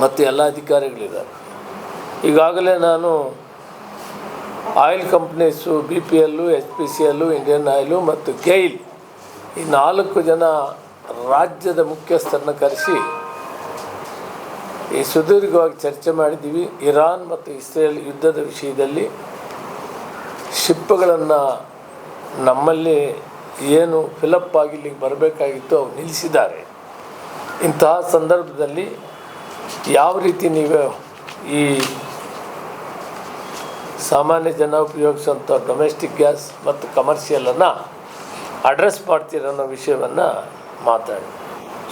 ಮತ್ತು ಎಲ್ಲ ಅಧಿಕಾರಿಗಳಿದ್ದಾರೆ. ಈಗಾಗಲೇ ನಾನು oil companies BPL, HPCL, Indian oil ಮತ್ತು ಗೈಲ್ ಈ 4 ಜನ ರಾಜ್ಯದ ಮುಖ್ಯಸ್ಥರನ್ನು ಕರೆಸಿ ಈ ಸುದೀರ್ಘವಾಗಿ ಚರ್ಚೆ ಮಾಡಿದ್ದೀವಿ. ಇರಾನ್ ಮತ್ತು ಇಸ್ರೇಲ್ ಯುದ್ಧದ ವಿಷಯದಲ್ಲಿ ಶಿಪ್ಗಳನ್ನು ನಮ್ಮಲ್ಲಿ ಏನು ಫಿಲಪ್ ಆಗಿ ಇಲ್ಲಿಗೆ ಬರಬೇಕಾಗಿತ್ತು ಅವು ನಿಲ್ಲಿಸಿದ್ದಾರೆ. ಇಂತಹ ಸಂದರ್ಭದಲ್ಲಿ ಯಾವ ರೀತಿ ನೀವು ಈ ಸಾಮಾನ್ಯ ಜನ ಉಪಯೋಗಿಸುವಂಥ ಡೊಮೆಸ್ಟಿಕ್ ಗ್ಯಾಸ್ ಮತ್ತು ಕಮರ್ಷಿಯಲನ್ನು ಅಡ್ರೆಸ್ ಮಾಡ್ತೀರ ಅನ್ನೋ ವಿಷಯವನ್ನು ಮಾತಾಡಿ.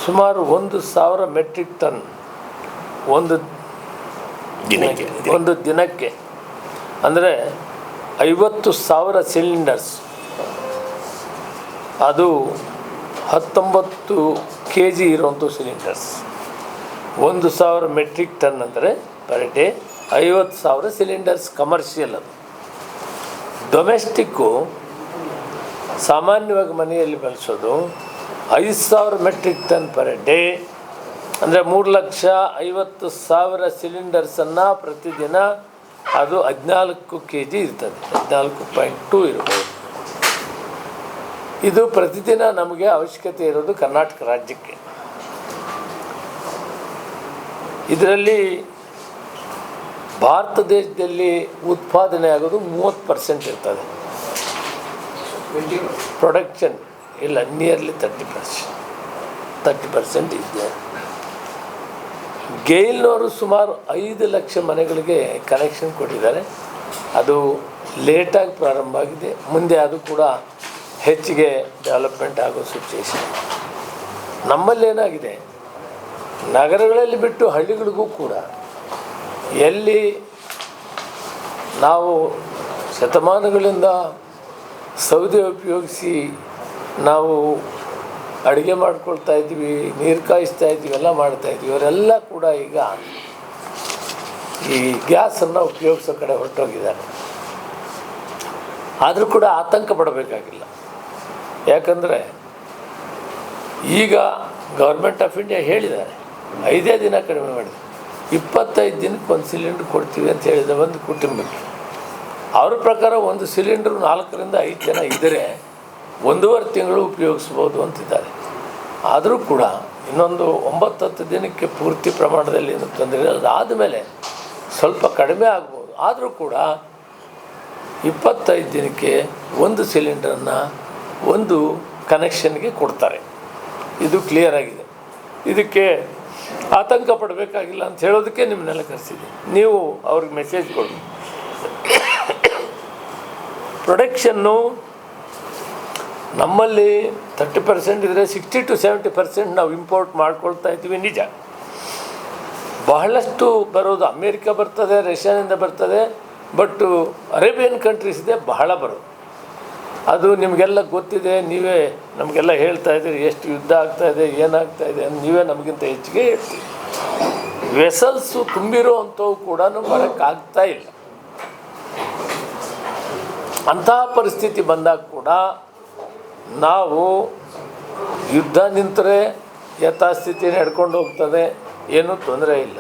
ಸುಮಾರು 1,000 ಮೆಟ್ರಿಕ್ ಟನ್ ಒಂದು ದಿನಕ್ಕೆ ಅಂದರೆ 50,000 ಸಿಲಿಂಡರ್ಸ್, ಅದು 19 kg ಇರುವಂಥ ಸಿಲಿಂಡರ್ಸ್. 1,000 ಮೆಟ್ರಿಕ್ ಟನ್ ಅಂದರೆ ಪರ್ ಡೇ 50,000 ಸಿಲಿಂಡರ್ಸ್ ಕಮರ್ಷಿಯಲ್. ಅದು ಡೊಮೆಸ್ಟಿಕ್ಕು ಸಾಮಾನ್ಯವಾಗಿ ಮನೆಯಲ್ಲಿ ಬಳಸೋದು 5,000 ಮೆಟ್ರಿಕ್ ಟನ್ ಪರ್ ಡೇ ಅಂದರೆ 3,50,000 ಸಿಲಿಂಡರ್ಸನ್ನು ಪ್ರತಿದಿನ. ಅದು 14 kg ಇರ್ತದೆ, 14.2 ಇರ್ಬೋದು. ಇದು ಪ್ರತಿದಿನ ನಮಗೆ ಅವಶ್ಯಕತೆ ಇರೋದು ಕರ್ನಾಟಕ ರಾಜ್ಯಕ್ಕೆ. ಇದರಲ್ಲಿ ಭಾರತ ದೇಶದಲ್ಲಿ ಉತ್ಪಾದನೆ ಆಗೋದು 30% ಇರ್ತದೆ. ಪ್ರೊಡಕ್ಷನ್ ಇಲ್ಲ, ನಿಯರ್ಲಿ 30% ಇದೆ. ಗೈಲ್ನವರು ಸುಮಾರು 5 ಲಕ್ಷ ಮನೆಗಳಿಗೆ ಕನೆಕ್ಷನ್ ಕೊಟ್ಟಿದ್ದಾರೆ. ಅದು ಲೇಟಾಗಿ ಪ್ರಾರಂಭ ಆಗಿದೆ. ಮುಂದೆ ಅದು ಕೂಡ ಹೆಚ್ಚಿಗೆ ಡೆವಲಪ್ಮೆಂಟ್ ಆಗೋ ಸಿಚುವೇಶನ್. ನಮ್ಮಲ್ಲೇನಾಗಿದೆ, ನಗರಗಳಲ್ಲಿ ಬಿಟ್ಟು ಹಳ್ಳಿಗಳಿಗೂ ಕೂಡ ಎಲ್ಲಿ ನಾವು ಶತಮಾನಗಳಿಂದ ಸೌದೆ ಉಪಯೋಗಿಸಿ ನಾವು ಅಡುಗೆ ಮಾಡ್ಕೊಳ್ತಾ ಇದ್ವಿ, ನೀರು ಕಾಯಿಸ್ತಾ ಇದ್ವಿ, ಎಲ್ಲ ಮಾಡ್ತಾಯಿದ್ವಿ. ಇವರೆಲ್ಲ ಕೂಡ ಈಗ ಈ ಗ್ಯಾಸನ್ನು ಉಪಯೋಗಿಸೋ ಕಡೆ ಹೊರಟೋಗಿದ್ದಾರೆ. ಆದರೂ ಕೂಡ ಆತಂಕ ಪಡಬೇಕಾಗಿಲ್ಲ. ಯಾಕಂದರೆ ಈಗ ಗೌರ್ಮೆಂಟ್ ಆಫ್ ಇಂಡಿಯಾ ಹೇಳಿದ್ದಾರೆ 5 ದಿನ ಕಡಿಮೆ ಮಾಡಿದೆ, 25 ದಿನಕ್ಕೆ ಒಂದು ಸಿಲಿಂಡ್ರ್ ಕೊಡ್ತೀವಿ ಅಂತ ಹೇಳಿದೆ ಒಂದು ಕುಟುಂಬಕ್ಕೆ. ಅವ್ರ ಪ್ರಕಾರ ಒಂದು ಸಿಲಿಂಡ್ರು 4 ರಿಂದ 5 ಜನ ಇದ್ದರೆ 1.5 ತಿಂಗಳು ಉಪಯೋಗಿಸ್ಬೋದು ಅಂತಿದ್ದಾರೆ. ಆದರೂ ಕೂಡ ಇನ್ನೊಂದು 9-10 ದಿನಕ್ಕೆ ಪೂರ್ತಿ ಪ್ರಮಾಣದಲ್ಲಿ ಏನು ತೊಂದರೆ. ಅದಾದಮೇಲೆ ಸ್ವಲ್ಪ ಕಡಿಮೆ ಆಗ್ಬೋದು. ಆದರೂ ಕೂಡ 25 ದಿನಕ್ಕೆ ಒಂದು ಸಿಲಿಂಡ್ರನ್ನು ಒಂದು ಕನೆಕ್ಷನ್ಗೆ ಕೊಡ್ತಾರೆ. ಇದು ಕ್ಲಿಯರ್ ಆಗಿದೆ. ಇದಕ್ಕೆ ಆತಂಕ ಪಡಬೇಕಾಗಿಲ್ಲ ಅಂತ ಹೇಳೋದಕ್ಕೆ ನಿಮ್ಮನ್ನೆಲ್ಲ ಕರೆಸಿದೆ. ನೀವು ಅವ್ರಿಗೆ ಮೆಸೇಜ್ ಕೊಡಿ. ಪ್ರೊಡಕ್ಷನ್ನು ನಮ್ಮಲ್ಲಿ 30% ಇದ್ದರೆ 60 to 70% ನಾವು ಇಂಪೋರ್ಟ್ ಮಾಡ್ಕೊಳ್ತಾ ಇದ್ದೀವಿ. ನಿಜ, ಬಹಳಷ್ಟು ಬರೋದು ಅಮೇರಿಕಾ ಬರ್ತದೆ, ರಷ್ಯಾನಿಂದ ಬರ್ತದೆ. ಬಟ್ಟು ಅರೇಬಿಯನ್ ಕಂಟ್ರೀಸ್ ಇದೆ ಬಹಳ ಬರೋದು. ಅದು ನಿಮಗೆಲ್ಲ ಗೊತ್ತಿದೆ. ನೀವೇ ನಮಗೆಲ್ಲ ಹೇಳ್ತಾ ಇದ್ದೀರಿ ಎಷ್ಟು ಯುದ್ಧ ಆಗ್ತಾಯಿದೆ, ಏನಾಗ್ತಾಯಿದೆ ಅಂತ. ನೀವೇ ನಮಗಿಂತ ಹೆಚ್ಚಿಗೆ ಹೇಳ್ತೀವಿ. ವೆಸಲ್ಸು ತುಂಬಿರೋ ಅಂಥವು ಕೂಡ ಬರೋಕ್ಕಾಗ್ತಾ ಇಲ್ಲ. ಅಂತಹ ಪರಿಸ್ಥಿತಿ ಬಂದಾಗ ಕೂಡ ನಾವು ಯುದ್ಧ ನಿಂತರೆ ಯಥಾಸ್ಥಿತಿ ನಡ್ಕೊಂಡು ಹೋಗ್ತದೆ, ಏನೂ ತೊಂದರೆ ಇಲ್ಲ.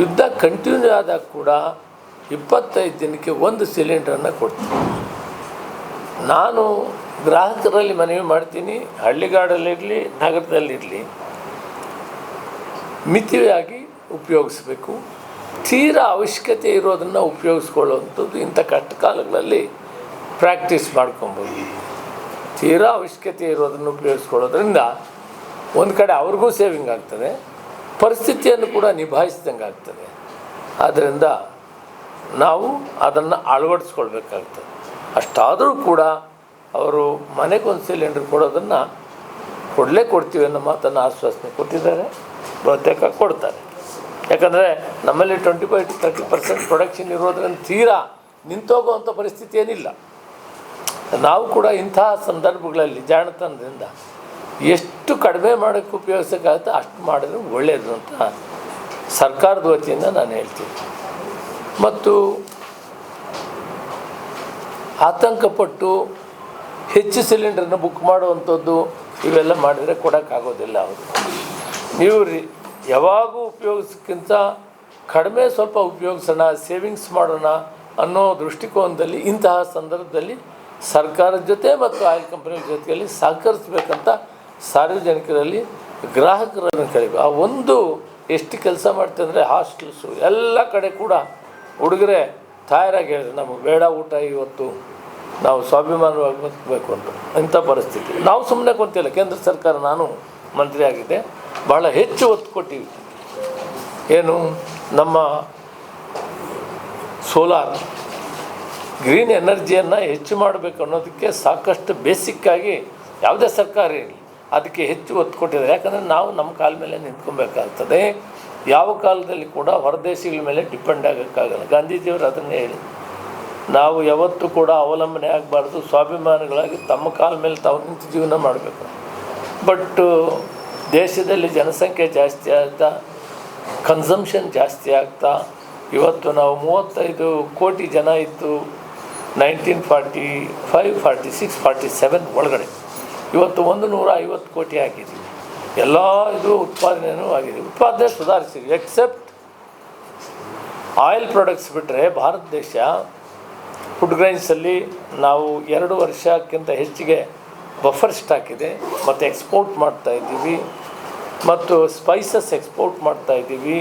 ಯುದ್ಧ ಕಂಟಿನ್ಯೂ ಆದಾಗ ಕೂಡ 25 ದಿನಕ್ಕೆ ಒಂದು ಸಿಲಿಂಡ್ರನ್ನು ಕೊಡ್ತೀನಿ. ನಾನು ಗ್ರಾಹಕರಲ್ಲಿ ಮನವಿ ಮಾಡ್ತೀನಿ, ಹಳ್ಳಿಗಾಡಲ್ಲಿರಲಿ ನಗರದಲ್ಲಿರಲಿ ಮಿತಿಯಾಗಿ ಉಪಯೋಗಿಸ್ಬೇಕು. ತೀರಾ ಅವಶ್ಯಕತೆ ಇರೋದನ್ನು ಉಪಯೋಗಿಸ್ಕೊಳ್ಳುವಂಥದ್ದು ಇಂಥ ಕಷ್ಟ ಕಾಲಗಳಲ್ಲಿ ಪ್ರಾಕ್ಟೀಸ್ ಮಾಡ್ಕೊಬೋದು. ತೀರಾ ಅವಶ್ಯಕತೆ ಇರೋದನ್ನು ಉಪಯೋಗಿಸ್ಕೊಳ್ಳೋದ್ರಿಂದ ಒಂದು ಕಡೆ ಅವ್ರಿಗೂ ಸೇವಿಂಗ್ ಆಗ್ತದೆ, ಪರಿಸ್ಥಿತಿಯನ್ನು ಕೂಡ ನಿಭಾಯಿಸಿದಂಗೆ ಆಗ್ತದೆ. ಆದ್ದರಿಂದ ನಾವು ಅದನ್ನು ಅಳವಡಿಸ್ಕೊಳ್ಬೇಕಾಗ್ತದೆ. ಅಷ್ಟಾದರೂ ಕೂಡ ಅವರು ಮನೆಗೊಂದು ಸಿಲಿಂಡರ್ ಕೊಡೋದನ್ನು ಕೊಡ್ತೀವಿ ಅನ್ನೋ ಮಾತನ್ನು ಆಶ್ವಾಸನೆ ಕೊಟ್ಟಿದ್ದಾರೆ. ಬಹುತೇಕ ಕೊಡ್ತಾರೆ. ಯಾಕಂದರೆ ನಮ್ಮಲ್ಲಿ 25 to 30% ಪ್ರೊಡಕ್ಷನ್ ಇರೋದ್ರಿಂದ ತೀರಾ ನಿಂತೋಗುವಂಥ ಪರಿಸ್ಥಿತಿ ಏನಿಲ್ಲ. ನಾವು ಕೂಡ ಇಂತಹ ಸಂದರ್ಭಗಳಲ್ಲಿ ಜಾಣತನದಿಂದ ಎಷ್ಟು ಕಡಿಮೆ ಮಾಡೋಕ್ಕೆ ಉಪಯೋಗಿಸೋಕ್ಕಾಗುತ್ತೆ ಅಷ್ಟು ಮಾಡಿದ್ರೆ ಒಳ್ಳೆಯದು ಅಂತ ಸರ್ಕಾರದ ವತಿಯಿಂದ ನಾನು ಹೇಳ್ತೀನಿ. ಮತ್ತು ಆತಂಕಪಟ್ಟು ಹೆಚ್ಚು ಸಿಲಿಂಡ್ರನ್ನ ಬುಕ್ ಮಾಡುವಂಥದ್ದು ಇವೆಲ್ಲ ಮಾಡಿದರೆ ಕೊಡೋಕ್ಕಾಗೋದಿಲ್ಲ. ಅವರು ನೀವು ಯಾವಾಗೂ ಉಪಯೋಗಿಸೋಕ್ಕಿಂತ ಕಡಿಮೆ ಸ್ವಲ್ಪ ಉಪಯೋಗಿಸೋಣ, ಸೇವಿಂಗ್ಸ್ ಮಾಡೋಣ ಅನ್ನೋ ದೃಷ್ಟಿಕೋನದಲ್ಲಿ ಇಂತಹ ಸಂದರ್ಭದಲ್ಲಿ ಸರ್ಕಾರದ ಜೊತೆ ಮತ್ತು ಆಯಿಲ್ ಕಂಪನಿಗಳ ಜೊತೆಯಲ್ಲಿ ಸಹಕರಿಸಬೇಕಂತ ಸಾರ್ವಜನಿಕರಲ್ಲಿ ಗ್ರಾಹಕರನ್ನು ಕೇಳಬೇಕು. ಆ ಒಂದು ಎಷ್ಟು ಕೆಲಸ ಮಾಡ್ತೀವಿ ಅಂದರೆ ಹಾಸ್ಟೆಲ್ಸು ಎಲ್ಲ ಕಡೆ ಕೂಡ ಹುಡುಗರೆ ತಯಾರಾಗಿ ಹೇಳಿದ್ರು, ನಮಗೆ ಬೇಡ ಊಟ ಇವತ್ತು, ನಾವು ಸ್ವಾಭಿಮಾನವಾಗಿ ಬದುಕಬೇಕು ಅಂತ. ಇಂಥ ಪರಿಸ್ಥಿತಿ ನಾವು ಸುಮ್ಮನೆ ಕುಂತಿಲ್ಲ. ಕೇಂದ್ರ ಸರ್ಕಾರ, ನಾನು ಮಂತ್ರಿ ಆಗಿದ್ದೆ, ಭಾಳ ಹೆಚ್ಚು ಒತ್ತು ಕೊಟ್ಟಿವಿ. ಏನು ನಮ್ಮ ಸೋಲಾರ್ ಗ್ರೀನ್ ಎನರ್ಜಿಯನ್ನು ಹೆಚ್ಚು ಮಾಡಬೇಕು ಅನ್ನೋದಕ್ಕೆ ಸಾಕಷ್ಟು ಬೇಸಿಕ್ಕಾಗಿ ಯಾವುದೇ ಸರ್ಕಾರ ಇರಲಿ ಅದಕ್ಕೆ ಹೆಚ್ಚು ಒತ್ತು ಕೊಟ್ಟಿದ್ದಾರೆ. ಯಾಕಂದರೆ ನಾವು ನಮ್ಮ ಕಾಲ ಮೇಲೆ ನಿಂತ್ಕೊಬೇಕಾಗ್ತದೆ. ಯಾವ ಕಾಲದಲ್ಲಿ ಕೂಡ ಹೊರದೇಶಗಳ ಮೇಲೆ ಡಿಪೆಂಡ್ ಆಗೋಕ್ಕಾಗಲ್ಲ. ಗಾಂಧೀಜಿಯವರು ಅದನ್ನೇ ಹೇಳಿ, ನಾವು ಯಾವತ್ತೂ ಕೂಡ ಅವಲಂಬನೆ ಆಗಬಾರ್ದು, ಸ್ವಾಭಿಮಾನಿಗಳಾಗಿ ತಮ್ಮ ಕಾಲ ಮೇಲೆ ತಾವು ನಿಂತು ಜೀವನ ಮಾಡಬೇಕು. ಬಟ್ ದೇಶದಲ್ಲಿ ಜನಸಂಖ್ಯೆ ಜಾಸ್ತಿ ಆಗ್ತಾ, ಕನ್ಸಂಪ್ಷನ್ ಜಾಸ್ತಿ ಆಗ್ತಾ, ಇವತ್ತು ನಾವು 35 ಕೋಟಿ ಜನ ಇತ್ತು 1945, 46, 47 ಒಳಗಡೆ. ಇವತ್ತು 150 ಕೋಟಿ ಆಗಿದ್ದೀವಿ. ಎಲ್ಲ ಇದು ಉತ್ಪಾದನೆಯೂ ಆಗಿದೆ. ಉತ್ಪಾದನೆ ಸುಧಾರಿಸಿದ್ವಿ. ಎಕ್ಸೆಪ್ಟ್ ಆಯಿಲ್ ಪ್ರಾಡಕ್ಟ್ಸ್ ಬಿಟ್ಟರೆ ಭಾರತ ದೇಶ ಫುಡ್ ಗ್ರೈನ್ಸಲ್ಲಿ ನಾವು 2 ವರ್ಷಕ್ಕಿಂತ ಹೆಚ್ಚಿಗೆ ಬಫರ್ ಸ್ಟಾಕ್ ಇದೆ ಮತ್ತು ಎಕ್ಸ್ಪೋರ್ಟ್ ಮಾಡ್ತಾಯಿದ್ದೀವಿ. ಮತ್ತು ಸ್ಪೈಸಸ್ ಎಕ್ಸ್ಪೋರ್ಟ್ ಮಾಡ್ತಾಯಿದ್ದೀವಿ.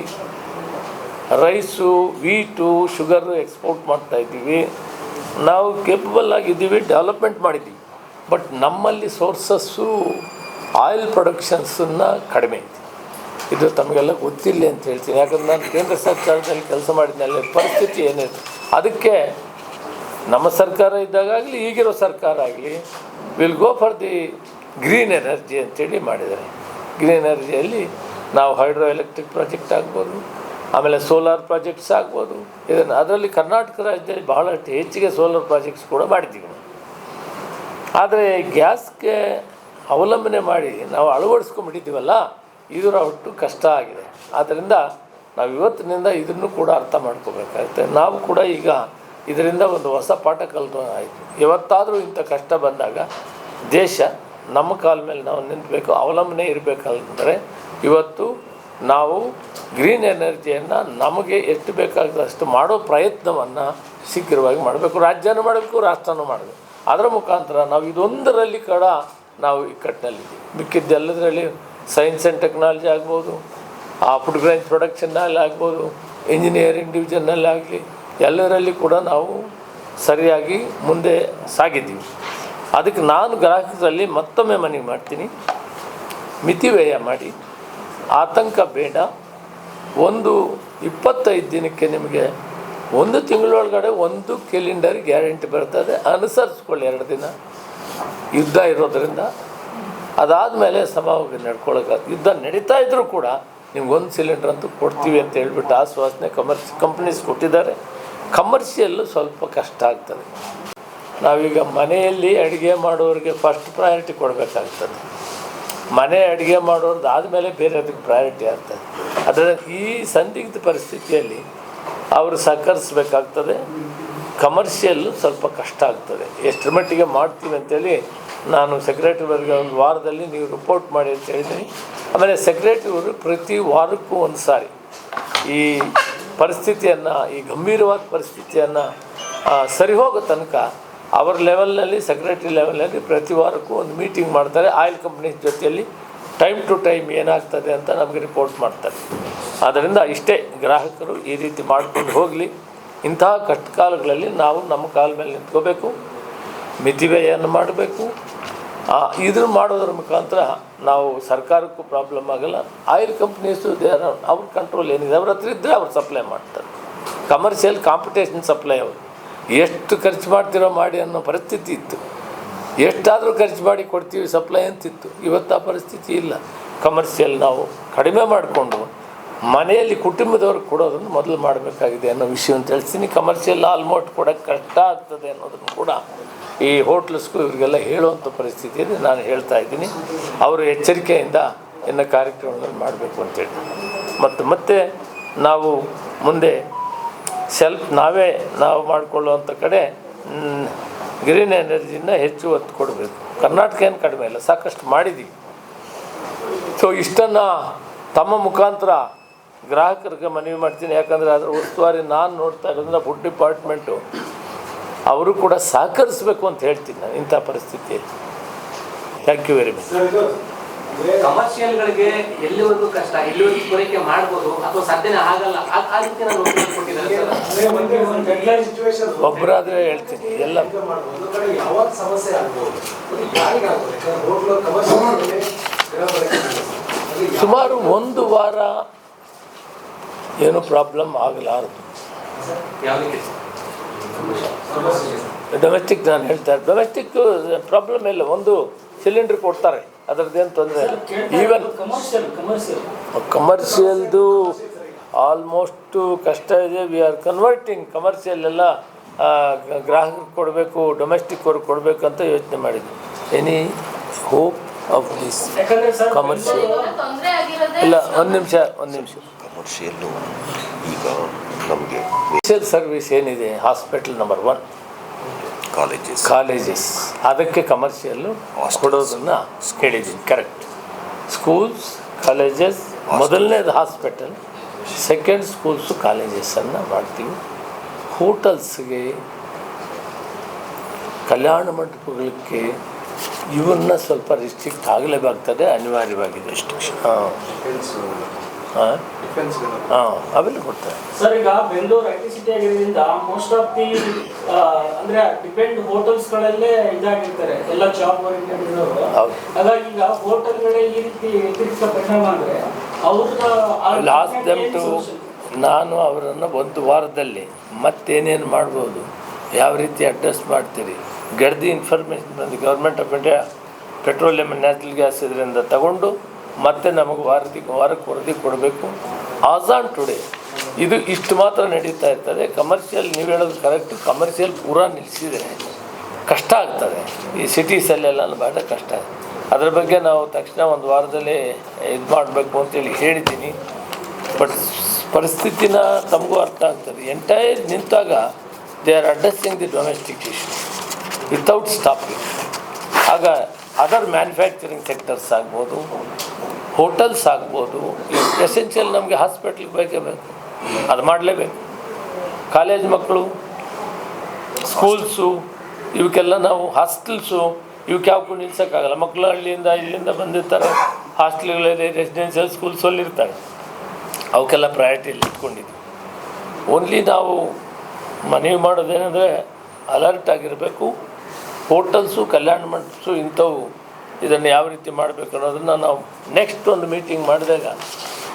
ರೈಸು, ವೀಟು, ಶುಗರು ಎಕ್ಸ್ಪೋರ್ಟ್ ಮಾಡ್ತಾಯಿದ್ದೀವಿ. ನಾವು ಕೇಪಬಲ್ ಆಗಿದ್ದೀವಿ, ಡೆವಲಪ್ಮೆಂಟ್ ಮಾಡಿದ್ದೀವಿ. ಬಟ್ ನಮ್ಮಲ್ಲಿ ಸೋರ್ಸಸ್ಸು ಆಯಿಲ್ ಪ್ರೊಡಕ್ಷನ್ಸನ್ನು ಕಡಿಮೆ ಇದೆ. ಇದು ತಮಗೆಲ್ಲ ಗೊತ್ತಿಲ್ಲ ಅಂತ ಹೇಳ್ತೀನಿ. ಯಾಕಂದ್ರೆ ನಾನು ಕೇಂದ್ರ ಸರ್ಕಾರದಲ್ಲಿ ಕೆಲಸ ಮಾಡಿದ್ಮೇಲೆ ಪರಿಸ್ಥಿತಿ ಏನಿದೆ, ಅದಕ್ಕೆ ನಮ್ಮ ಸರ್ಕಾರ ಇದ್ದಾಗಲಿ ಈಗಿರೋ ಸರ್ಕಾರ ಆಗಲಿ will go for the green energy ಅಂತೇಳಿ ಮಾಡಿದ್ದಾರೆ. ಗ್ರೀನ್ ಎನರ್ಜಿಯಲ್ಲಿ ನಾವು ಹೈಡ್ರೋ ಎಲೆಕ್ಟ್ರಿಕ್ ಪ್ರಾಜೆಕ್ಟ್ ಆಗ್ಬೋದು, ಆಮೇಲೆ ಸೋಲಾರ್ ಪ್ರಾಜೆಕ್ಟ್ಸ್ ಆಗ್ಬೋದು. ಇದನ್ನು ಅದರಲ್ಲಿ ಕರ್ನಾಟಕ ರಾಜ್ಯದಲ್ಲಿ ಬಹಳಷ್ಟು ಹೆಚ್ಚಿಗೆ ಸೋಲಾರ್ ಪ್ರಾಜೆಕ್ಟ್ಸ್ ಕೂಡ ಮಾಡಿದ್ದೀವಿ. ಆದರೆ ಗ್ಯಾಸ್ಗೆ ಅವಲಂಬನೆ ಮಾಡಿ ನಾವು ಅಳವಡಿಸ್ಕೊಂಡ್ಬಿಟ್ಟಿದ್ದೀವಲ್ಲ, ಇದರ ಒಟ್ಟು ಕಷ್ಟ ಆಗಿದೆ. ಆದ್ದರಿಂದ ನಾವು ಇವತ್ತಿನಿಂದ ಇದನ್ನು ಕೂಡ ಅರ್ಥ ಮಾಡ್ಕೋಬೇಕಾಗುತ್ತೆ. ನಾವು ಕೂಡ ಈಗ ಇದರಿಂದ ಒಂದು ಹೊಸ ಪಾಠ ಕಲಿತು ಆಯಿತು. ಯಾವತ್ತಾದರೂ ಇಂಥ ಕಷ್ಟ ಬಂದಾಗ ದೇಶ ನಮ್ಮ ಕಾಲ ಮೇಲೆ ನಾವು ನಿಂತಬೇಕು, ಅವಲಂಬನೆ ಇರಬೇಕಂದ್ರೆ ಇವತ್ತು ನಾವು ಗ್ರೀನ್ ಎನರ್ಜಿಯನ್ನು ನಮಗೆ ಎಷ್ಟು ಬೇಕಾದಷ್ಟು ಮಾಡೋ ಪ್ರಯತ್ನವನ್ನು ಶೀಘ್ರವಾಗಿ ಮಾಡಬೇಕು. ರಾಜ್ಯನೂ ಮಾಡಬೇಕು, ರಾಷ್ಟ್ರನೂ ಮಾಡಬೇಕು. ಅದರ ಮುಖಾಂತರ ನಾವು ಇದೊಂದರಲ್ಲಿ ಕೂಡ ನಾವು ಇಕ್ಕಟ್ಟಿನಲ್ಲಿದ್ದೀವಿ. ಮಿಕ್ಕಿದ್ದೆಲ್ಲದರಲ್ಲಿ ಸೈನ್ಸ್ ಆ್ಯಂಡ್ ಟೆಕ್ನಾಲಜಿ ಆಗ್ಬೋದು, ಆ ಫುಡ್ ಗ್ರೈನ್ಸ್ ಪ್ರೊಡಕ್ಷನ್ನಲ್ಲಿ ಆಗ್ಬೋದು, ಇಂಜಿನಿಯರಿಂಗ್ ಡಿವಿಷನ್ನಲ್ಲಿ ಆಗಲಿ, ಎಲ್ಲರಲ್ಲಿ ಕೂಡ ನಾವು ಸರಿಯಾಗಿ ಮುಂದೆ ಸಾಗಿದ್ದೀವಿ. ಅದಕ್ಕೆ ನಾನು ಗ್ರಾಹಕರಲ್ಲಿ ಮತ್ತೊಮ್ಮೆ ಮನವಿ ಮಾಡ್ತೀನಿ, ಮಿತಿವ್ಯಯ ಮಾಡಿ, ಆತಂಕ ಬೇಡ. 25 ದಿನಕ್ಕೆ ನಿಮಗೆ 1 ತಿಂಗಳೊಳಗಡೆ 1 ಕ್ಯಾಲೆಂಡರ್ ಗ್ಯಾರಂಟಿ ಬರ್ತದೆ. ಅನುಸರಿಸ್ಕೊಳ್ಳಿ. 2 ದಿನ ಯುದ್ಧ ಇರೋದರಿಂದ ಅದಾದಮೇಲೆ ಸಮವಾಗಿ ನಡ್ಕೊಳ್ಳೋಕೆ, ಯುದ್ಧ ನಡೀತಾ ಇದ್ದರೂ ಕೂಡ ನಿಮ್ಗೆ 1 ಸಿಲಿಂಡರ್ ಅಂತೂ ಕೊಡ್ತೀವಿ ಅಂತ ಹೇಳ್ಬಿಟ್ಟು ಆಶ್ವಾಸನೆ ಕಂಪ್ನೀಸ್ ಕೊಟ್ಟಿದ್ದಾರೆ. ಕಮರ್ಷಿಯಲ್ಲು ಸ್ವಲ್ಪ ಕಷ್ಟ ಆಗ್ತದೆ. ನಾವೀಗ ಮನೆಯಲ್ಲಿ ಅಡುಗೆ ಮಾಡೋರಿಗೆ ಫಸ್ಟ್ ಪ್ರಯಾರಿಟಿ ಕೊಡಬೇಕಾಗ್ತದೆ. ಮನೆ ಅಡುಗೆ ಮಾಡೋರ್ದು ಆದಮೇಲೆ ಬೇರೆ ಅದಕ್ಕೆ ಪ್ರಯಾರಿಟಿ ಆಗ್ತದೆ. ಅದರ ಈ ಸಂದಿಗ್ಧ ಪರಿಸ್ಥಿತಿಯಲ್ಲಿ ಅವರು ಸಹಕರಿಸಬೇಕಾಗ್ತದೆ. ಕಮರ್ಷಿಯಲ್ಲು ಸ್ವಲ್ಪ ಕಷ್ಟ ಆಗ್ತದೆ. ಎಷ್ಟರ ಮಟ್ಟಿಗೆ ಮಾಡ್ತೀವಿ ಅಂತೇಳಿ ನಾನು ಸೆಕ್ರೆಟರಿವರೆಗೆ 1 ವಾರದಲ್ಲಿ ನೀವು ರಿಪೋರ್ಟ್ ಮಾಡಿ ಅಂತ ಹೇಳಿದ್ದೀನಿ. ಆಮೇಲೆ ಸೆಕ್ರೆಟರಿಯವರು ಪ್ರತಿ ವಾರಕ್ಕೂ ಒಂದು ಸಾರಿ ಈ ಪರಿಸ್ಥಿತಿಯನ್ನು, ಈ ಗಂಭೀರವಾದ ಪರಿಸ್ಥಿತಿಯನ್ನು ಸರಿ ಹೋಗೋ ತನಕ ಅವರ ಲೆವೆಲ್ನಲ್ಲಿ, ಸೆಕ್ರೆಟರಿ ಲೆವೆಲ್ನಲ್ಲಿ ಪ್ರತಿ ವಾರಕ್ಕೂ ಒಂದು ಮೀಟಿಂಗ್ ಮಾಡ್ತಾರೆ. ಆಯಿಲ್ ಕಂಪ್ನೀಸ್ ಜೊತೆಯಲ್ಲಿ ಟೈಮ್ ಟು ಟೈಮ್ ಏನಾಗ್ತದೆ ಅಂತ ನಮಗೆ ರಿಪೋರ್ಟ್ ಮಾಡ್ತಾರೆ. ಆದ್ದರಿಂದ ಇಷ್ಟೇ, ಗ್ರಾಹಕರು ಈ ರೀತಿ ಮಾಡ್ಕೊಂಡು ಹೋಗಲಿ. ಇಂತಹ ಕಷ್ಟಕಾಲಗಳಲ್ಲಿ ನಾವು ನಮ್ಮ ಕಾಲ ಮೇಲೆ ನಿಂತ್ಕೋಬೇಕು, ಮಿತಿವ್ಯಯನ್ನು ಮಾಡಬೇಕು. ಇದನ್ನು ಮಾಡೋದ್ರ ಮುಖಾಂತರ ನಾವು ಸರ್ಕಾರಕ್ಕೂ ಪ್ರಾಬ್ಲಮ್ ಆಗೋಲ್ಲ. ಆಯಿಲ್ ಕಂಪ್ನೀಸು ಅವ್ರ ಕಂಟ್ರೋಲ್ ಏನಿದೆ, ಅವ್ರ ಹತ್ರ ಇದ್ದರೆ ಅವ್ರು ಸಪ್ಲೈ ಮಾಡ್ತಾರೆ. ಕಮರ್ಷಿಯಲ್ ಕಾಂಪಿಟೇಷನ್ ಸಪ್ಲೈ ಅವರು ಎಷ್ಟು ಖರ್ಚು ಮಾಡ್ತಿರೋ ಮಾಡಿ ಅನ್ನೋ ಪರಿಸ್ಥಿತಿ ಇತ್ತು. ಎಷ್ಟಾದರೂ ಖರ್ಚು ಮಾಡಿ ಕೊಡ್ತೀವಿ ಸಪ್ಲೈ ಅಂತಿತ್ತು. ಇವತ್ತು ಆ ಪರಿಸ್ಥಿತಿ ಇಲ್ಲ. ಕಮರ್ಷಿಯಲ್ ನಾವು ಕಡಿಮೆ ಮಾಡಿಕೊಂಡು ಮನೆಯಲ್ಲಿ ಕುಟುಂಬದವ್ರಿಗೆ ಕೊಡೋದನ್ನು ಮೊದಲು ಮಾಡಬೇಕಾಗಿದೆ ಅನ್ನೋ ವಿಷಯವನ್ನು ತಿಳಿಸ್ತೀನಿ. ಕಮರ್ಷಿಯಲ್ ಆಲ್ಮೋಸ್ಟ್ ಕೊಡೋಕ್ಕೆ ಕಷ್ಟ ಆಗ್ತದೆ ಅನ್ನೋದನ್ನು ಕೂಡ ಈ ಹೋಟ್ಲಸ್ಗೂ ಇವರಿಗೆಲ್ಲ ಹೇಳುವಂಥ ಪರಿಸ್ಥಿತಿಯಲ್ಲಿ ನಾನು ಹೇಳ್ತಾ ಇದ್ದೀನಿ. ಅವರು ಎಚ್ಚರಿಕೆಯಿಂದ ಇನ್ನು ಕಾರ್ಯಕ್ರಮಗಳನ್ನು ಮಾಡಬೇಕು ಅಂತೇಳಿ ಮತ್ತೆ ನಾವು ಮುಂದೆ ನಾವೇ ಮಾಡಿಕೊಳ್ಳುವಂಥ ಕಡೆ ಗ್ರೀನ್ ಎನರ್ಜಿನ ಹೆಚ್ಚು ಒತ್ತು ಕೊಡಬೇಕು. ಕರ್ನಾಟಕ ಏನು ಕಡಿಮೆ ಇಲ್ಲ, ಸಾಕಷ್ಟು ಮಾಡಿದ್ದೀವಿ. ಸೊ ಇಷ್ಟನ್ನು ತಮ್ಮ ಮುಖಾಂತರ ಗ್ರಾಹಕರಿಗೆ ಮನವಿ ಮಾಡ್ತೀನಿ. ಯಾಕಂದರೆ ಅದರ ಉಸ್ತುವಾರಿ ನಾನು ನೋಡ್ತಾ ಇರೋದ್ರಿಂದ ಫುಡ್ ಡಿಪಾರ್ಟ್ಮೆಂಟು ಅವರು ಕೂಡ ಸಹಕರಿಸಬೇಕು ಅಂತ ಹೇಳ್ತೀನಿ ನಾನು ಇಂಥ ಪರಿಸ್ಥಿತಿಯಲ್ಲಿ. Thank you very much. ಕಮರ್ಷಿಯಲ್ಗಳಿಗೆ ಎಲ್ಲಿವರೆಗೂ ಕಷ್ಟ, ಎಲ್ಲಿವರೆಗೂ ಪೂರೈಕೆ ಮಾಡ್ಬೋದು ಅಥವಾ ಸಾಧ್ಯನೇ ಆಗಲ್ಲ, ಆ ರೀತಿ ನಾನು ಒಬ್ಬರಾದರೆ ಹೇಳ್ತೀನಿ ಎಲ್ಲ ಸುಮಾರು 1 ವಾರ ಏನು ಪ್ರಾಬ್ಲಮ್ ಆಗಲಾರದು. ಡೊಮೆಸ್ಟಿಕ್ ನಾನು ಹೇಳ್ತಾರೆ, ಡೊಮೆಸ್ಟಿಕ್ ಪ್ರಾಬ್ಲಮ್ ಇಲ್ಲ. ಒಂದು ಸಿಲಿಂಡ್ರ್ ಕೊಡ್ತಾರೆ, ಅದರದ್ದೇನು ತೊಂದರೆ ಇಲ್ಲ. ಈವನ್ ಕಮರ್ಷಿಯಲ್ದು ಆಲ್ಮೋಸ್ಟು ಕಷ್ಟ ಇದೆ. ವಿ ಆರ್ ಕನ್ವರ್ಟಿಂಗ್ ಕಮರ್ಷಿಯಲ್ ಎಲ್ಲ ಗ್ರಾಹಕರಿಗೆ ಕೊಡಬೇಕು, ಡೊಮೆಸ್ಟಿಕ್ ಅವ್ರಿಗೆ ಕೊಡಬೇಕು ಅಂತ ಯೋಚನೆ ಮಾಡಿದ್ವಿ. Any hope of this commercial ಇಲ್ಲ? ಒಂದು ನಿಮಿಷ ಕಮರ್ಷಿಯಲ್ಲು ಈಗ ನಮಗೆ ಕಮರ್ಷಿಯಲ್ ಸರ್ವಿಸ್ ಏನಿದೆ, ಹಾಸ್ಪಿಟಲ್ ನಂಬರ್ 1, ಕಾಲೇಜಸ್ ಅದಕ್ಕೆ ಕಮರ್ಷಿಯಲ್ಲು ಕೊಡೋದನ್ನು ಹೇಳಿದ್ದೀನಿ. ಕರೆಕ್ಟ್. ಸ್ಕೂಲ್ಸ್, ಕಾಲೇಜಸ್, ಮೊದಲನೇದು ಹಾಸ್ಪಿಟಲ್, ಸೆಕೆಂಡ್ ಸ್ಕೂಲ್ಸು ಕಾಲೇಜಸ್ಸನ್ನು ಮಾಡ್ತೀವಿ. ಹೋಟೆಲ್ಸ್ಗೆ, ಕಲ್ಯಾಣ ಮಂಟಪಗಳಿಗೆ ಇವನ್ನ ಸ್ವಲ್ಪ ರಿಸ್ಟ್ರಿಕ್ಟ್ ಆಗಲೇಬೇಕಾಗ್ತದೆ, ಅನಿವಾರ್ಯವಾಗಿದೆ. ರಿಸ್ಟ್ರಿಕ್ಷನ್ ಅವೆಲ್ಲ ಕೊಡ್ತಾರೆ ಸರ್. ಈಗ ಬೆಂಗಳೂರು ಐ ಟಿ ಸಿಟಿ ಆಗಿರೋದ್ರಿಂದ ಮೋಸ್ಟ್ ಆಫ್ ದಿ ಅಂದ್ರೆ ಡಿಪೆಂಡ್ ಹೋಟೆಲ್ಸ್ಗಳಲ್ಲೇ ಇದಾಗಿರ್ತಾರೆ ಎಲ್ಲ ಜಾಬ್ ಓರಿಯೆಂಟೆಡ್ ಇರೋರು. ಹಾಗಾಗಿ ಈಗ ಹೋಟೆಲ್ಗಳೇ ಈ ರೀತಿ ವ್ಯತಿರಿಕ್ತ ಪರಿಣಾಮ ಅಂದರೆ ಅವ್ರನ್ನ ಲಾಸ್ಟ್ ದೆಮ್ ಟು ನಾನು ಅವರನ್ನು 1 ವಾರದಲ್ಲಿ ಮತ್ತೇನೇನು ಮಾಡ್ಬೋದು, ಯಾವ ರೀತಿ ಅಡ್ಜಸ್ಟ್ ಮಾಡ್ತೀರಿ, ಗೆಟ್ ದಿ ಇನ್ಫಾರ್ಮೇಷನ್ ಬಂದು government of India petroleum and natural gas ಇದರಿಂದ ತಗೊಂಡು ಮತ್ತೆ ನಮಗೆ ವಾರಕ್ಕೆ ವರದಿ ಕೊಡಬೇಕು. ಆಸ್ ಆನ್ ಟುಡೇ ಇದು ಇಷ್ಟು ಮಾತ್ರ ನಡೀತಾ ಇರ್ತದೆ. ಕಮರ್ಷಿಯಲ್ ನೀವು ಹೇಳೋದು ಕರೆಕ್ಟ್. ಕಮರ್ಷಿಯಲ್ ಪೂರಾ ನಿಲ್ಲಿಸಿದರೆ ಕಷ್ಟ ಆಗ್ತದೆ. ಈ ಸಿಟೀಸಲ್ಲೆಲ್ಲ ಭಾಳ ಕಷ್ಟ ಇದೆ. ಅದ್ರ ಬಗ್ಗೆ ನಾವು ತಕ್ಷಣ 1 ವಾರದಲ್ಲೇ ಇದು ಮಾಡಬೇಕು ಅಂತೇಳಿ ಹೇಳಿದ್ದೀನಿ. ಬಟ್ ಪರಿಸ್ಥಿತಿನ ತಮಗೂ ಅರ್ಥ ಆಗ್ತದೆ. ಎಂಟೈರ್ ನಿಂತಾಗ they are addressing the domestic issue without stopping. ಆಗ ಅದರ್ ಮ್ಯಾನುಫ್ಯಾಕ್ಚರಿಂಗ್ ಸೆಕ್ಟರ್ಸ್ ಆಗ್ಬೋದು, ಹೋಟೆಲ್ಸ್ ಆಗ್ಬೋದು. ಎಸೆನ್ಷಿಯಲ್ ನಮಗೆ ಹಾಸ್ಪಿಟ್ಲಿಗೆ ಬೇಕೇ ಬೇಕು, ಅದು ಮಾಡಲೇಬೇಕು. ಕಾಲೇಜ್ ಮಕ್ಕಳು, ಸ್ಕೂಲ್ಸು, ಇವಕ್ಕೆಲ್ಲ ನಾವು ಹಾಸ್ಟೆಲ್ಸು ಇವಕ್ಕೆ ಯಾವಕ್ಕೂ ನಿಲ್ಸೋಕ್ಕಾಗಲ್ಲ. ಮಕ್ಕಳು ಇಲ್ಲಿಂದ ಬಂದಿರ್ತಾರೆ, ಹಾಸ್ಟೆಲ್ಗಳಲ್ಲಿ ರೆಸಿಡೆನ್ಷಿಯಲ್ ಸ್ಕೂಲ್ಸಲ್ಲಿರ್ತಾರೆ, ಅವಕ್ಕೆಲ್ಲ ಪ್ರಯಾರಿಟಿಯಲ್ಲಿ ಇಟ್ಕೊಂಡಿದ್ವಿ. ಓನ್ಲಿ ನಾವು ಮನವಿ ಮಾಡೋದೇನೆಂದರೆ ಅಲರ್ಟ್ ಆಗಿರಬೇಕು. ಹೋಟೆಲ್ಸು, ಕಲ್ಯಾಣ ಮಂಟಪಸು ಇಂಥವು ಇದನ್ನು ಯಾವ ರೀತಿ ಮಾಡಬೇಕು ಅನ್ನೋದನ್ನು ನಾವು ನೆಕ್ಸ್ಟ್ ಒಂದು ಮೀಟಿಂಗ್ ಮಾಡಿದಾಗ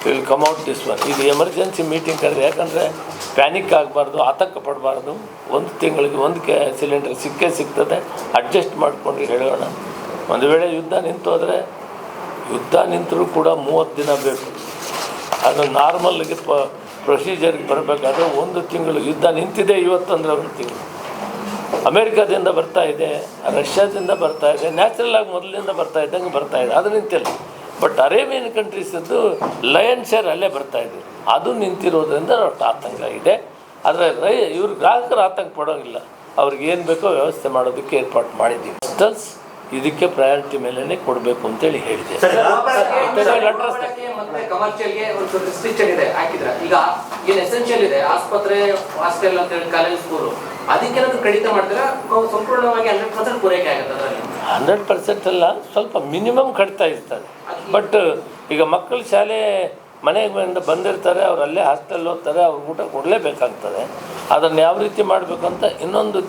will come out this one. ಇದು ಎಮರ್ಜೆನ್ಸಿ ಮೀಟಿಂಗ್ ಕರೆದು, ಯಾಕಂದರೆ ಪ್ಯಾನಿಕ್ ಆಗಬಾರ್ದು, ಆತಂಕ ಪಡಬಾರ್ದು. 1 ತಿಂಗಳಿಗೆ 1 ಸಿಲಿಂಡರ್ ಸಿಗ್ತದೆ, ಅಡ್ಜಸ್ಟ್ ಮಾಡಿಕೊಂಡು ಹೇಳೋಣ. ಒಂದು ವೇಳೆ ಯುದ್ಧ ನಿಂತೋದ್ರೆ, ಯುದ್ಧ ನಿಂತರೂ ಕೂಡ 30 ದಿನ ಬೇಕು. ಅದು ನಾರ್ಮಲ್ಗೆ ಪ್ರೊಸೀಜರ್ಗೆ ಬರಬೇಕಾದ್ರೆ 1 ತಿಂಗಳು. ಯುದ್ಧ ನಿಂತಿದೆ ಇವತ್ತಂದರೆ 1 ತಿಂಗಳು. ಅಮೇರಿಕಾದಿಂದ ಬರ್ತಾ ಇದೆ, ರಷ್ಯಾದಿಂದ ಬರ್ತಾ ಇದೆ, ನ್ಯಾಚುರಲ್ ಆಗಿ ಮೊದಲಿಂದ ಬರ್ತಾ ಇದ್ದಂಗೆ ಬರ್ತಾ ಇದೆ, ಅದು ನಿಂತಿಲ್ಲ. ಬಟ್ ಅರೇಬಿಯನ್ ಕಂಟ್ರೀಸದ್ದು ಲಯನ್ ಶೇರ್ ಅಲ್ಲೇ ಬರ್ತಾಯಿದೆ, ಅದು ನಿಂತಿರೋದ್ರಿಂದ ಆತಂಕ ಇದೆ. ಆದರೆ ಇವ್ರು ಗ್ರಾಹಕರು ಆತಂಕ ಪಡೋಂಗಿಲ್ಲ. ಅವ್ರಿಗೆ ಏನು ಬೇಕೋ ವ್ಯವಸ್ಥೆ ಮಾಡೋದಕ್ಕೆ ಏರ್ಪಾಡು ಮಾಡಿದ್ದೀವಿ. ಹೋಟೆಲ್ಸ್ ಇದಕ್ಕೆ ಪ್ರಯಾರಿಟಿ ಮೇಲೇ ಕೊಡಬೇಕು ಅಂತೇಳಿ ಹೇಳಿದೆ. ಮತ್ತೆ ಕಮರ್ಷಿಯಲ್ಗೆ ಒಂದು ರಿಸ್ಟ್ರಿಕ್ಷನ್ ಇದೆ ಹಾಕಿದ್ರೆ. ಈಗ ಏನು ಎಸೆನ್ಷಿಯಲ್ ಇದೆ, ಆಸ್ಪತ್ರೆ, ಹಾಸ್ಟೆಲ್ ಅಂತ ಹೇಳಿ, ಕಾಲೇಜ್, ಸ್ಕೂಲು, ಅದಕ್ಕೇನಾದ್ರು ಕಡಿತ ಮಾಡಿದ್ರೆ ಸಂಪೂರ್ಣವಾಗಿ 100% ಪೂರೈಕೆ ಆಗುತ್ತೆ. ಅದರಲ್ಲಿ 100% ಅಲ್ಲ, ಸ್ವಲ್ಪ ಮಿನಿಮಮ್ ಕಡಿತ ಇರ್ತದೆ. ಬಟ್ ಈಗ ಮಕ್ಕಳು ಶಾಲೆ ಮನೆಯಿಂದ ಬಂದಿರ್ತಾರೆ, ಅವ್ರು ಅಲ್ಲೇ ಹಾಸ್ಟೆಲ್ ಓದ್ತಾರೆ, ಅವ್ರಿಗೆ ಊಟ ಕೊಡಲೇಬೇಕಾಗ್ತದೆ. ಅದನ್ನು ಯಾವ ರೀತಿ ಮಾಡಬೇಕು ಅಂತ ಇನ್ನೊಂದು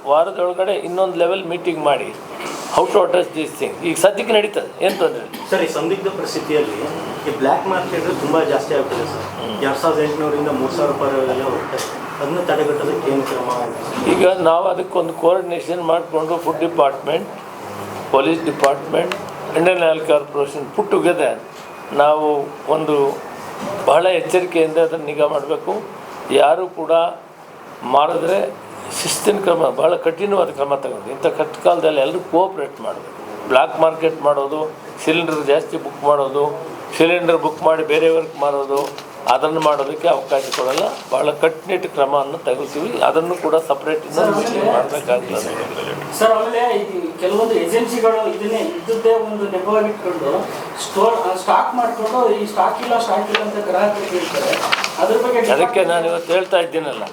ವಾರದೊಳಗಡೆ ಇನ್ನೊಂದು ಲೆವೆಲ್ ಮೀಟಿಂಗ್ ಮಾಡಿ how to address these thing. ಈಗ ಸದ್ಯಕ್ಕೆ ನಡೀತದೆ, ಏನು ತೊಂದರೆ ಇಲ್ಲ ಸರ್. ಈ ಸಂದಿಗ್ಧ ಪರಿಸ್ಥಿತಿಯಲ್ಲಿ ಈ ಬ್ಲ್ಯಾಕ್ ಮಾರ್ಕೆಟ್ ತುಂಬ ಜಾಸ್ತಿ ಆಗ್ತದೆ ಸರ್. 2800ರಿಂದ 3000 ರೂಪಾಯಿವರೆಗೆಲ್ಲ ಹೋಗ್ತದೆ. ಅದನ್ನು ತಡೆಗಟ್ಟೋದಕ್ಕೆ ಏನು ಕ್ರಮ? ಈಗ ನಾವು ಅದಕ್ಕೊಂದು ಕೋಆರ್ಡಿನೇಷನ್ ಮಾಡಿಕೊಂಡು food department, police department, Indian oil corporation put together ನಾವು ಒಂದು ಬಹಳ ಎಚ್ಚರಿಕೆಯಿಂದ ಅದನ್ನು ನಿಗಾ ಮಾಡಬೇಕು. ಯಾರು ಕೂಡ ಮಾಡಿದ್ರೆ ಶಿಸ್ತಿನ ಕ್ರಮ, ಭಾಳ ಕಠಿಣವಾದ ಕ್ರಮ ತಗೊಂಡು. ಇಂಥ ಕಷ್ಟಕಾಲದಲ್ಲಿ ಎಲ್ಲರೂ ಕೋಆಪ್ರೇಟ್ ಮಾಡಬೇಕು. ಬ್ಲ್ಯಾಕ್ ಮಾರ್ಕೆಟ್ ಮಾಡೋದು, ಸಿಲಿಂಡರ್ ಜಾಸ್ತಿ ಬುಕ್ ಮಾಡೋದು, ಸಿಲಿಂಡರ್ ಬುಕ್ ಮಾಡಿ ಬೇರೆಯವ್ರಿಗೆ ಮಾರೋದು, ಅದನ್ನು ಮಾಡೋದಕ್ಕೆ ಅವಕಾಶ ಕೊಡಲ್ಲ. ಭಾಳ ಕಟ್ಟುನಿಟ್ಟು ಕ್ರಮವನ್ನು ತಗೋತೀವಿ. ಅದನ್ನು ಕೂಡ ಸಪ್ರೇಟ್ ಮಾಡಬೇಕಾಗ್ತದೆ. ಸರ್, ಆಮೇಲೆ ಕೆಲವೊಂದು ಏಜೆನ್ಸಿಗಳು ಇದ್ದದ್ದೇ ಒಂದು ನೆಪವಾಗಿಟ್ಕೊಂಡು ಸ್ಟಾಕ್ ಮಾಡಿಕೊಂಡು ಈ ಸ್ಟಾಕ್ ಇಲ್ಲ ಅಂತ ಗ್ರಾಹಕರಿಗೆ ಹೇಳ್ತಾರೆ. ಅದ್ರ ಬಗ್ಗೆ ಅದಕ್ಕೆ ನಾನು ಇವತ್ತು ಹೇಳ್ತಾ ಇದ್ದೀನಲ್ಲ,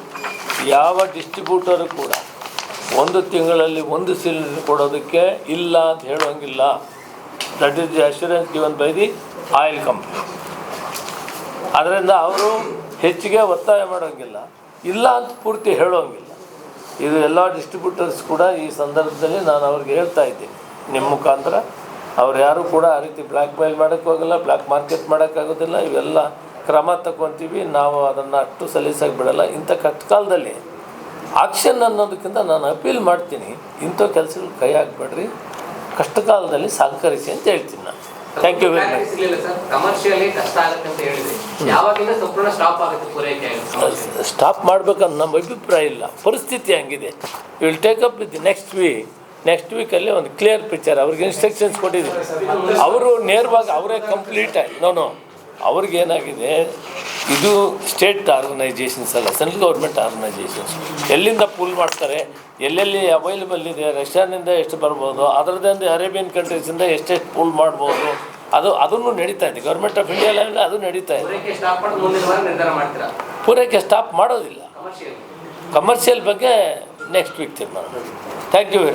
ಯಾವ ಡಿಸ್ಟ್ರಿಬ್ಯೂಟರು ಕೂಡ ಒಂದು ತಿಂಗಳಲ್ಲಿ ಒಂದು ಸಿಲಿಂಡರ್ ಕೊಡೋದಕ್ಕೆ ಇಲ್ಲ ಅಂತ ಹೇಳೋಂಗಿಲ್ಲ. That is the assurance given by the oil company. ಅದರಿಂದ ಅವರು ಹೆಚ್ಚಿಗೆ ಒತ್ತಾಯ ಮಾಡೋಂಗಿಲ್ಲ, ಇಲ್ಲ ಅಂತ ಪೂರ್ತಿ ಹೇಳೋಂಗಿಲ್ಲ. ಇದು ಎಲ್ಲ ಡಿಸ್ಟ್ರಿಬ್ಯೂಟರ್ಸ್ ಕೂಡ ಈ ಸಂದರ್ಭದಲ್ಲಿ ನಾನು ಅವ್ರಿಗೆ ಹೇಳ್ತಾ ಇದ್ದೀನಿ, ನಿಮ್ಮ ಮುಖಾಂತರ ಅವ್ರು ಯಾರೂ ಕೂಡ ಆ ರೀತಿ ಬ್ಲ್ಯಾಕ್ ಮೇಲ್ ಮಾಡೋಕ್ಕೆ ಹೋಗಲ್ಲ, ಬ್ಲ್ಯಾಕ್ ಮಾರ್ಕೆಟ್ ಮಾಡೋಕ್ಕಾಗೋದಿಲ್ಲ. ಇವೆಲ್ಲ ಕ್ರಮ ತಗೊತೀವಿ ನಾವು, ಅದನ್ನು ಅಷ್ಟು ಸಲೀಸಾಗಿ ಬಿಡಲ್ಲ. ಇಂಥ ಕಷ್ಟಕಾಲದಲ್ಲಿ ಆಕ್ಷನ್ ಅನ್ನೋದಕ್ಕಿಂತ ನಾನು ಅಪೀಲ್ ಮಾಡ್ತೀನಿ, ಇಂಥ ಕೆಲಸಗಳು ಕೈ ಹಾಕಬೇಡ್ರಿ, ಕಷ್ಟಕಾಲದಲ್ಲಿ ಸಹಕರಿಸಿ ಅಂತ ಹೇಳ್ತೀನಿ ನಾನು. Thank you very much. ಸಿಗಲಿಲ್ಲ ಸರ್, ಕಮರ್ಷಿಯಲಿ ಕಷ್ಟ ಆಗುತ್ತೆ ಅಂತ ಹೇಳಿದ್ರಿ. ಯಾವಾಗಿಂದ ಸಂಪೂರ್ಣ ಸ್ಟಾಪ್ ಆಗುತ್ತೆ ಪೂರೈಕೆ? ಸ್ಟಾಪ್ ಮಾಡ್ಬೇಕಂತ ನಮ್ಮ ಅಭಿಪ್ರಾಯ ಇಲ್ಲ, ಪರಿಸ್ಥಿತಿ ಹಂಗಿದೆ. Will take up with next ವೀಕಲ್ಲಿ ಒಂದು ಕ್ಲಿಯರ್ ಪಿಕ್ಚರ್ ಅವ್ರಿಗೆ ಇನ್ಸ್ಟ್ರಕ್ಷನ್ಸ್ ಕೊಟ್ಟಿದ್ದೀನಿ. ಅವರು ನೇರವಾಗಿ ಅವರೇ ಕಂಪ್ಲೀಟ್ ಆಗಿ ಅವ್ರಿಗೇನಾಗಿದೆ, ಇದು ಸ್ಟೇಟ್ ಆರ್ಗನೈಜೇಷನ್ಸ್ ಅಲ್ಲ, ಸೆಂಟ್ರಲ್ ಗೌರ್ಮೆಂಟ್ ಆರ್ಗನೈಜೇಷನ್ಸ್. ಎಲ್ಲಿಂದ ಪೂಲ್ ಮಾಡ್ತಾರೆ, ಎಲ್ಲೆಲ್ಲಿ ಅವೈಲೇಬಲ್ ಇದೆ, ರಷ್ಯಾನಿಂದ ಎಷ್ಟು ಬರ್ಬೋದು, ಅದರದಿಂದ ಅರೇಬಿಯನ್ ಕಂಟ್ರೀಸಿಂದ ಎಷ್ಟೆಷ್ಟು ಪೂಲ್ ಮಾಡ್ಬೋದು, ಅದನ್ನು ನಡೀತಾ ಇದೆ. ಗೌರ್ಮೆಂಟ್ ಆಫ್ ಇಂಡಿಯಾ ಲೆವೆಲ್ ಅದು ನಡೀತಾ ಇದೆ. ಪೂರೈಕೆ ಸ್ಟಾಪ್ ಮಾಡೋದಿಲ್ಲ. ಕಮರ್ಷಿಯಲ್ ಬಗ್ಗೆ ನೆಕ್ಸ್ಟ್ ವೀಕ್ ತೀರ್ಮಾನ. Thank you very much.